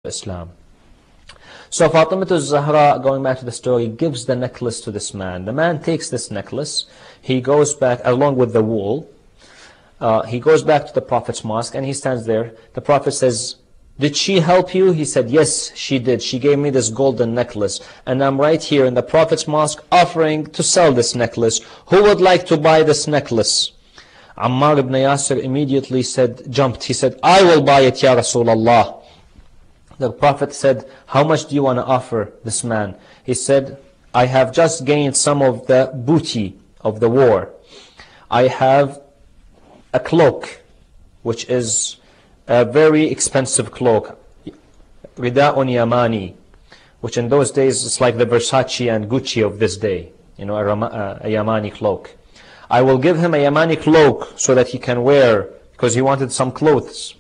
Islam. So Fatima Zahra, going back to the story, gives the necklace to this man. The man takes this necklace, he goes back along with the wool, he goes back to the Prophet's mosque and he stands there. The Prophet says, "Did she help you?" He said, "Yes, she did. She gave me this golden necklace and I'm right here in the Prophet's mosque offering to sell this necklace. Who would like to buy this necklace?" Ammar ibn Yasir immediately jumped. He said, "I will buy it, Ya Rasulullah." The Prophet said, "How much do you want to offer this man?" He said, "I have just gained some of the booty of the war. I have a cloak, which is a very expensive cloak, Rida'un Yamani, which in those days is like the Versace and Gucci of this day, a Yamani cloak. I will give him a Yamani cloak so that he can wear, because he wanted some clothes.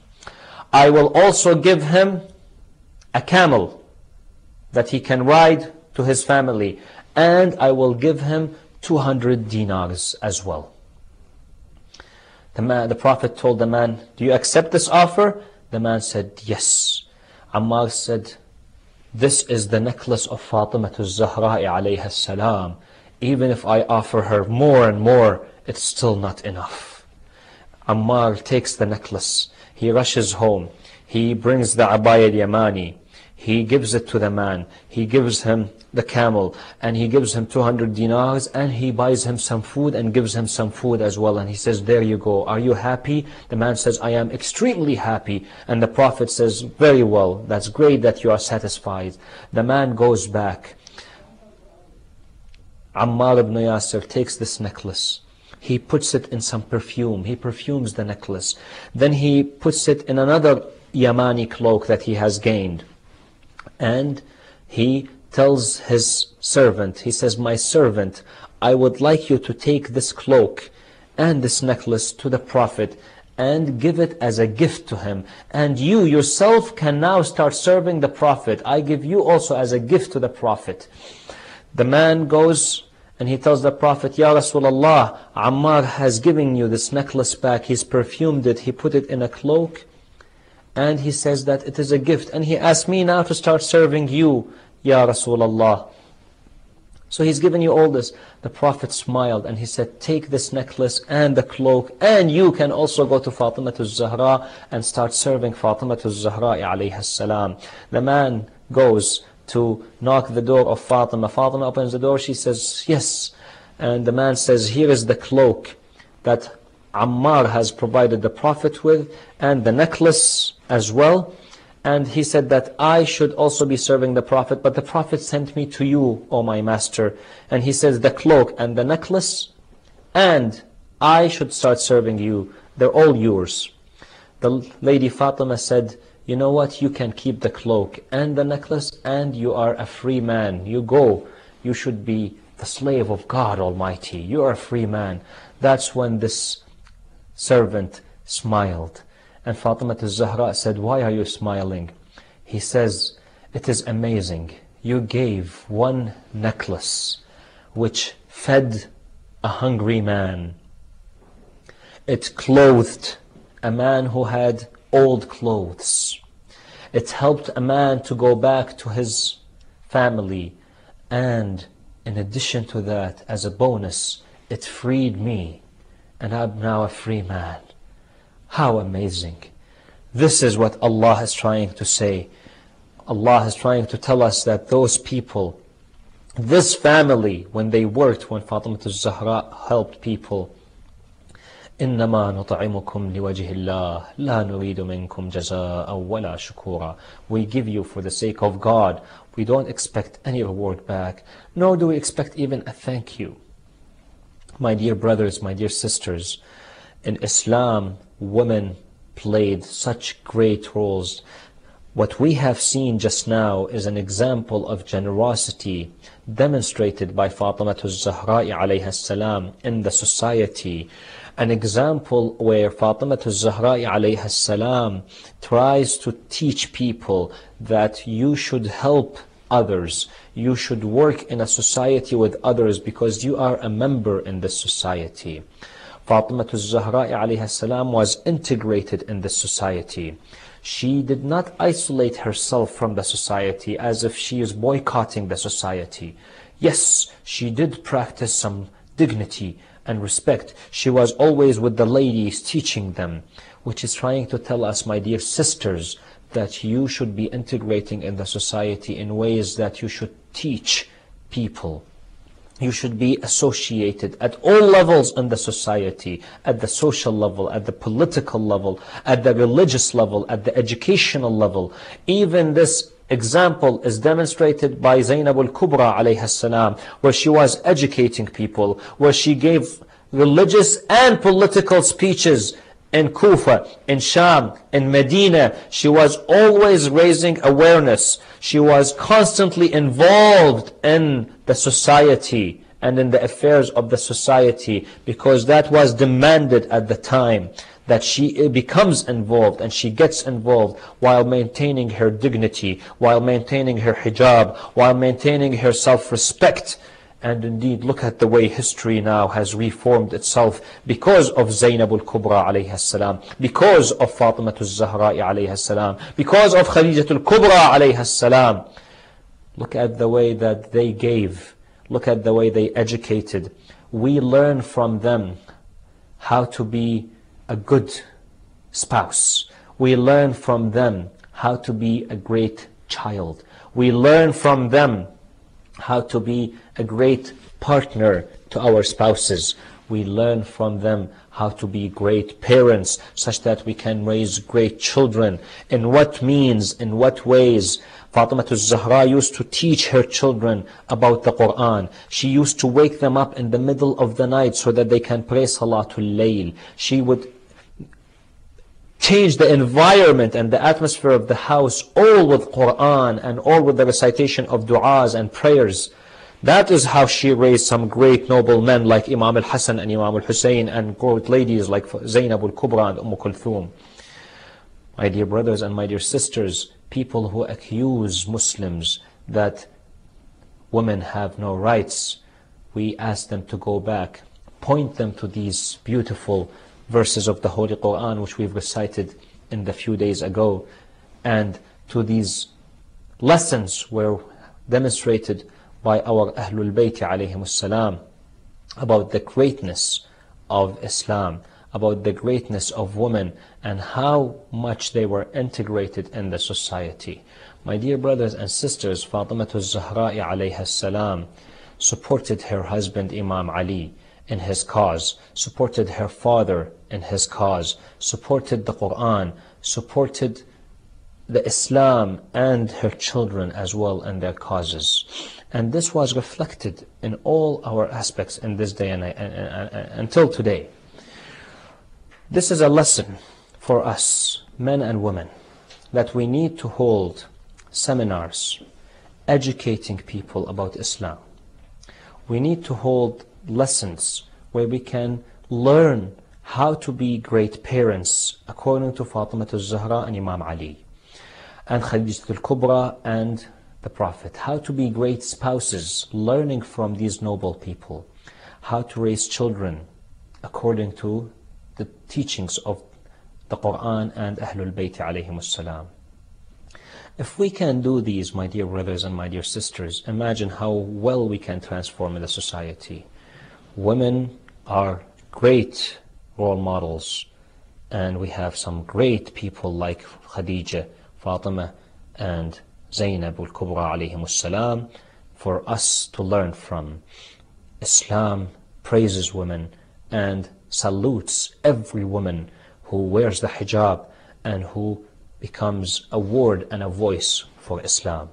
I will also give him a camel that he can ride to his family, and I will give him 200 dinars as well." The Prophet told the man, "Do you accept this offer?" The man said, "Yes." Ammar said, "This is the necklace of Fatima Zahra alayha salam. Even if I offer her more and more, it's still not enough." Ammar takes the necklace, he rushes home, he brings the abaya Yamani, he gives it to the man, he gives him the camel, and he gives him 200 dinars, and he buys him some food and gives him some food as well. And he says, "There you go. Are you happy?" The man says, "I am extremely happy." And the Prophet says, "Very well. That's great that you are satisfied." The man goes back. Ammar ibn Yasir takes this necklace. He puts it in some perfume. He perfumes the necklace. Then he puts it in another Yamani cloak that he has gained. And he tells his servant, he says, "My servant, I would like you to take this cloak and this necklace to the Prophet and give it as a gift to him. And you yourself can now start serving the Prophet. I give you also as a gift to the Prophet." The man goes and he tells the Prophet, "Ya Rasulullah, Ammar has given you this necklace back. He's perfumed it. He put it in a cloak. And he says that it is a gift. And he asked me now to start serving you, Ya Rasulullah. So he's given you all this." The Prophet smiled and he said, "Take this necklace and the cloak, and you can also go to Fatima Zahra and start serving Fatima Zahra alayha salam." The man goes to knock the door of Fatima. Fatima opens the door. She says, "Yes." And the man says, "Here is the cloak that Ammar has provided the Prophet with, and the necklace as well. And he said that I should also be serving the Prophet, but the Prophet sent me to you, O my master." And he says, "The cloak and the necklace, and I should start serving you. They're all yours." The lady Fatima said, "You know what? You can keep the cloak and the necklace, and you are a free man. You go. You should be the slave of God Almighty. You are a free man." That's when this servant smiled. And Fatima Zahra said, "Why are you smiling?" He says, "It is amazing. You gave one necklace which fed a hungry man. It clothed a man who had old clothes. It helped a man to go back to his family. And in addition to that, as a bonus, it freed me. And I'm now a free man." How amazing. This is what Allah is trying to say. Allah is trying to tell us that those people, this family, when they worked, when Fatima Zahra helped people, إِنَّمَا نُطْعِمُكُمْ لِوَجْهِ اللَّهِ لَا نُرِيدُ مِنْكُمْ جَزَاءً وَلَا شُكُورًا. We give you for the sake of God. We don't expect any reward back, nor do we expect even a thank you. My dear brothers, my dear sisters, in Islam, women played such great roles. What we have seen just now is an example of generosity demonstrated by Fatima Zahra alayha salam in the society. An example where Fatima Zahra alayha salam tries to teach people that you should help others. You should work in a society with others because you are a member in this society. Fatima Zahra alayha salam was integrated in this society. She did not isolate herself from the society as if she is boycotting the society. Yes, she did practice some dignity and respect. She was always with the ladies teaching them, which is trying to tell us, my dear sisters, that you should be integrating in the society in ways that you should teach people. You should be associated at all levels in the society, at the social level, at the political level, at the religious level, at the educational level. Even this example is demonstrated by Zainab al-Kubra alayha salam, where she was educating people, where she gave religious and political speeches in Kufa, in Sham, in Medina. She was always raising awareness. She was constantly involved in the society and in the affairs of the society, because that was demanded at the time, that she becomes involved and she gets involved while maintaining her dignity, while maintaining her hijab, while maintaining her self-respect. And indeed, look at the way history now has reformed itself because of Zainab al-Kubra alayha salam, because of Fatima al-Zahra alayha salam, because of Khadija al-Kubra alayha salam. Look at the way that they gave. Look at the way they educated. We learn from them how to be a good spouse. We learn from them how to be a great child. We learn from them how to be a great partner to our spouses. We learn from them how to be great parents, such that we can raise great children. In what means, in what ways? Fatima al-Zahra used to teach her children about the Qur'an. She used to wake them up in the middle of the night so that they can pray Salatul Layl. She would change the environment and the atmosphere of the house, all with Qur'an and all with the recitation of du'as and prayers. That is how she raised some great noble men like Imam al-Hasan and Imam al-Hussein, and great ladies like Zainab al-Kubra and Kulthum. My dear brothers and my dear sisters, people who accuse Muslims that women have no rights, we ask them to go back, point them to these beautiful verses of the Holy Qur'an which we've recited in the few days ago, and to these lessons were demonstrated by our Ahlul Bayt alayhim salam about the greatness of Islam, about the greatness of women, and how much they were integrated in the society. My dear brothers and sisters, Fatima al-Zahra alayha salam supported her husband Imam Ali in his cause, supported her father in his cause, supported the Qur'an, supported the Islam and her children as well in their causes. And this was reflected in all our aspects in this day and until today. This is a lesson for us, men and women, that we need to hold seminars educating people about Islam. We need to hold lessons where we can learn how to be great parents according to Fatima al-Zahra and Imam Ali and Khadija al-Kubra and the Prophet, how to be great spouses, learning from these noble people, how to raise children according to the teachings of the Qur'an and Ahlul Bayt alayhim salam. If we can do these, my dear brothers and my dear sisters, imagine how well we can transform the society. Women are great role models, and we have some great people like Khadija, Fatima, and Zainab al-Kubra alayhim salam for us to learn from. Islam praises women and salutes every woman who wears the hijab and who becomes a word and a voice for Islam.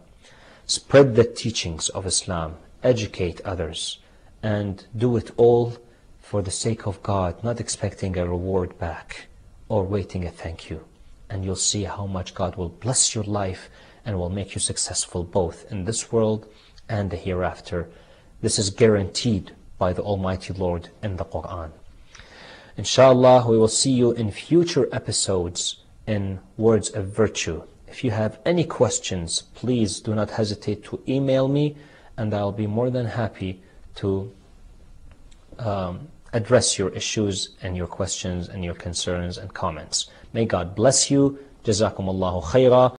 Spread the teachings of Islam, educate others, and do it all for the sake of God, not expecting a reward back or waiting a thank you. And you'll see how much God will bless your life and will make you successful both in this world and the hereafter. This is guaranteed by the Almighty Lord in the Qur'an. Inshallah, we will see you in future episodes in Words of Virtue. If you have any questions, please do not hesitate to email me, and I'll be more than happy to address your issues and your questions and your concerns and comments. May God bless you. جزاكم الله خيرا.